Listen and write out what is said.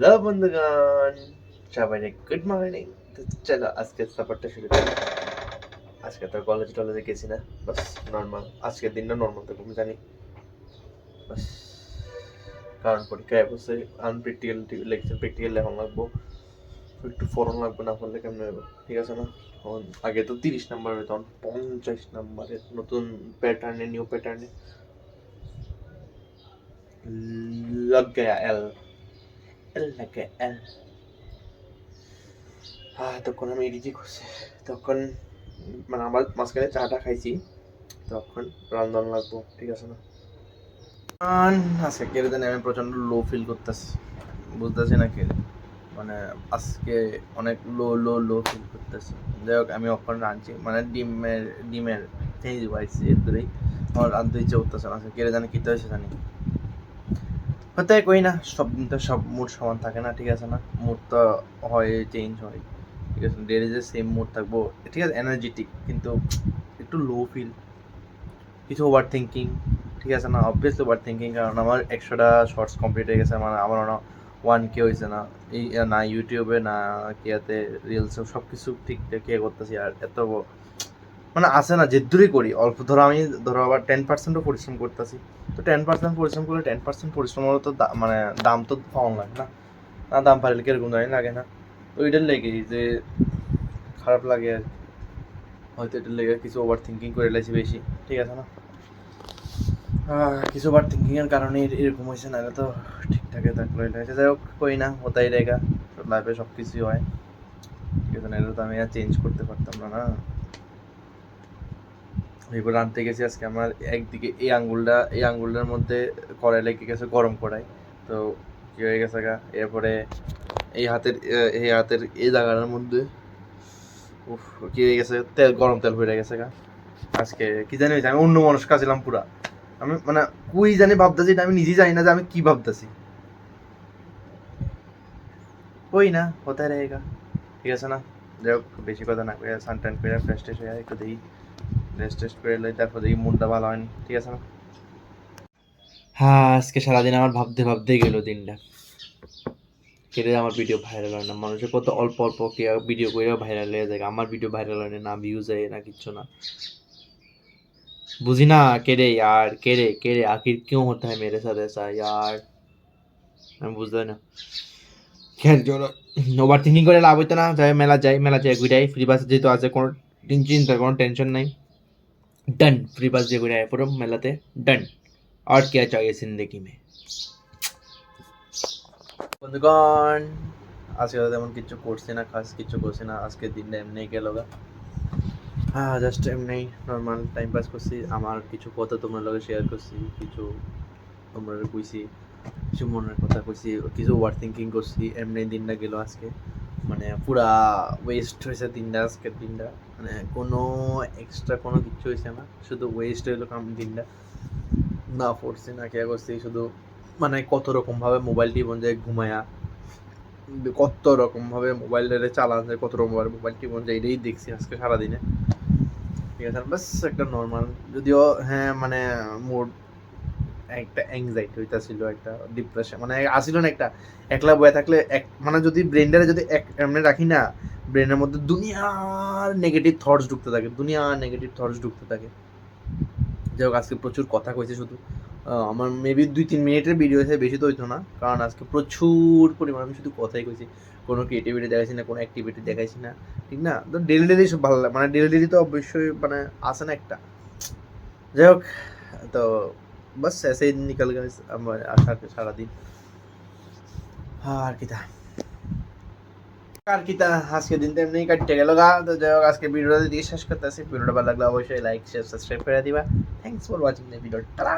Hello বন্ধুগণ, সবাইকে good morning. তো চলো আজকে সফরটা শুরু করি। আজকে তো কলেজে গেছি না, বাস নর্মাল। আজকের দিনটা নর্মাল থাকবো আমি জানি, বাস। কারণ পরীক্ষায় বসে আনপ্র্যাকটিক্যাল লেকচার প্র্যাকটিক্যাল লেখন লাগবো, একটু ফরন লাগবে, না পড়লে কেমন হবে, ঠিক আছে না? আগে তো 30 নাম্বার তখন 50 নাম্বারের নতুন প্যাটার্নে, নিউ প্যাটার্নে লগ গয়া এল এল লগ গয়া এল। তখন আমি এডিটই করছি, তখন মানে আমার মাঝখানে চাটা খাইছি, তখন রান্ধন লাগবো, ঠিক আছে না? আজকে কেড়ে দেন আমি প্রচন্ড লো ফিল করতেছি, বুঝতেছি না কে, মানে আজকে অনেক লো লো লো ফিল করতেছি। যাই হোক, আমি অখন রাঁধছি, মানে ডিমের চেঞ্জ পাইছি এর ধরেই আমার রাঁধতে ইচ্ছে করতেছে না। আজকে কেড়ে জানি কী হয়েছে জানি, হতে কই না, সব দিন তো সব মুড সমান থাকে না, ঠিক আছে না? মুড তো হয়, চেঞ্জ হয়, ঠিক আছে। ডেলি যে সেম মুড থাকবো, ঠিক আছে, এনার্জেটিক, কিন্তু একটু লো ফিল, কিছু ওভার থিঙ্কিং, ঠিক আছে না? অবভিয়াসলি ওভার থিঙ্কিং, কারণ আমার 100টা শর্টস কমপ্লিট হয়ে গেছে, মানে আমার 1K হয়েছে না, এই না ইউটিউবে না কেয়াতে রিলসে, সব কিছু ঠিকঠাক কে করতেছি। আর এত মানে আসে না, যে দূরে করি অল্প, ধরো আমি আবার 10%ও পরিশ্রম করতেছি, তো 10% পরিশ্রম করলে 10% পরিশ্রমেরও তো মানে দাম তো পাওয়া লাগে না, না দাম পাইলে কিরকম জানি লাগে না? তো ওইটার লেগে যে খারাপ লাগে আর, হয়তো এটার লেগে কিছু ওভার থিঙ্কিং করে এলাইছি বেশি, ঠিক আছে না? কিছু ওভার থিঙ্কিংয়ের কারণে এরকম হয়েছে, না তো ঠিকঠাক থাকলো। এটা যাই হোক, কই না, ওটাই রেখা, লাইফে সব কিছুই হয়, ঠিক আছে না? এটা তো আমি আর চেঞ্জ করতে পারতাম না, না? এবার আনতে গেছি আজকে, আমার একদিকে এই আঙ্গুলটার মধ্যে কড়াই লেগে গেছে, গরম কড়াই, তো কী হয়ে গেছে গা, এরপরে এই হাতের এই জায়গাটার মধ্যে উফ কী হয়ে গেছে, গরম তেল হয়ে গেছে গা। আজকে কি জানি হয়েছে, আমি অন্য মানুষ কাছিলাম পুরা, আমি মানে কুই জানি ভাবতেছি, এটা আমি নিজেই জানি না যে আমি কি ভাবতেছি। ওই না, হতে रहेगा, ঠিক আছে না? যাই হোক, বেশি কথা না করে সানটান করে ফ্রেশ ট্রেশ হয়ে একটু দেখি, রেস্ট টেস্ট করে লই, তারপর দেখি মনটা ভালো হয়নি, ঠিক আছে না? আজকে সারাদিন আমার ভাবতে ভাবতেই গেল দিনটা। কেটে আমার ভিডিও ভাইরাল হয় না, মানুষের কত অল্প অল্প ভিডিও করে ভাইরাল হয়ে যায়, আমার ভিডিও ভাইরাল হয় না, ভিউজ হয় না, কিচ্ছু না। বুঝি না কেড়ে यार, কেড়ে आखिर क्यों होता है मेरे साथ ऐसा यार, আমি বুঝতে না। খের চলো, ওভার থিঙ্কিং করে লাভ হইতো না, যাই মেলা যাই ঘুরাই, ফ্রি বাস যেহেতু আছে, কোনো চিন্তার কোনো টেনশন নাই, डन, फ्री बस जे घुराए পুরো মেলাতে, डन। और क्या चाहिए जिंदगी में বন্ধুগণ? আজকে তেমন কিছু করছি না, খাস কিছু করছি না, আজকের দিনটা এমনি গেল গা। জাস্ট এমনি নর্মাল টাইম পাস করছি, আমার কিছু কথা তোমার লগে শেয়ার করছি, কিছু তোমরা কইছি, কিছু মনের কথা কইছি, কিছু ওভার থিঙ্কিং করছি, এমনি দিনটা গেল আজকে। মানে পুরা ওয়েস্ট হয়েছে দিনটা, আজকের দিনটা, মানে কোনো এক্সট্রা কোনো কিছু হয়েছে না, শুধু ওয়েস্ট হইলো দিনটা। না পড়ছি না কে করছি, শুধু মানে কত রকমভাবে মোবাইল টিপন যায় ঘুমায়া, কত রকমভাবে মোবাইলটারে চালানো যায়, কত রকমভাবে মোবাইল টিপন যায়, এটাই দেখছি আজকে সারাদিনে, ঠিক আছে? বাস একটা নর্মাল, যদিও হ্যাঁ মানে মুড, একটা অ্যাংজাইটি হইতাছিল, একটা ডিপ্রেশন মানে আসিল না, একটা একলা বয়ে থাকলে এক মানে যদি ব্রেনটারে যদি এক এমনি রাখি না, ব্রেনের মধ্যে দুনিয়ার নেগেটিভ থটস ঢুকতে থাকে। যাই হোক, আজকে প্রচুর কথা কইছে, শুধু আমার মেবি 2-3 মিনিটের ভিডিও হয়েছে, বেশি তো হইতো না, কারণ আজকে প্রচুর পরিমাণ আমি শুধু কথাই কইছি, কোনো ক্রিয়েটিভিটি দেখাইছি না, কোনো অ্যাক্টিভিটি দেখাইছি না, ঠিক না? তো ডেলি সব ভালো লাগে, মানে ডেলি তো অবশ্যই মানে আসে না একটা। যাই হোক, তো বাস ऐसे ही निकल गया আমার আজকে সারাদিন। আর কিতা আজকে দিনটা এমনি কাটতে গেল গা। তো যাই হোক, আজকে ভিডিওটা দিয়ে শেষ করতেছি। ভিডিওটা ভালো লাগলে অবশ্যই লাইক শেয়ার সাবস্ক্রাইব করে দিবা। Thanks for watching the video. Tata.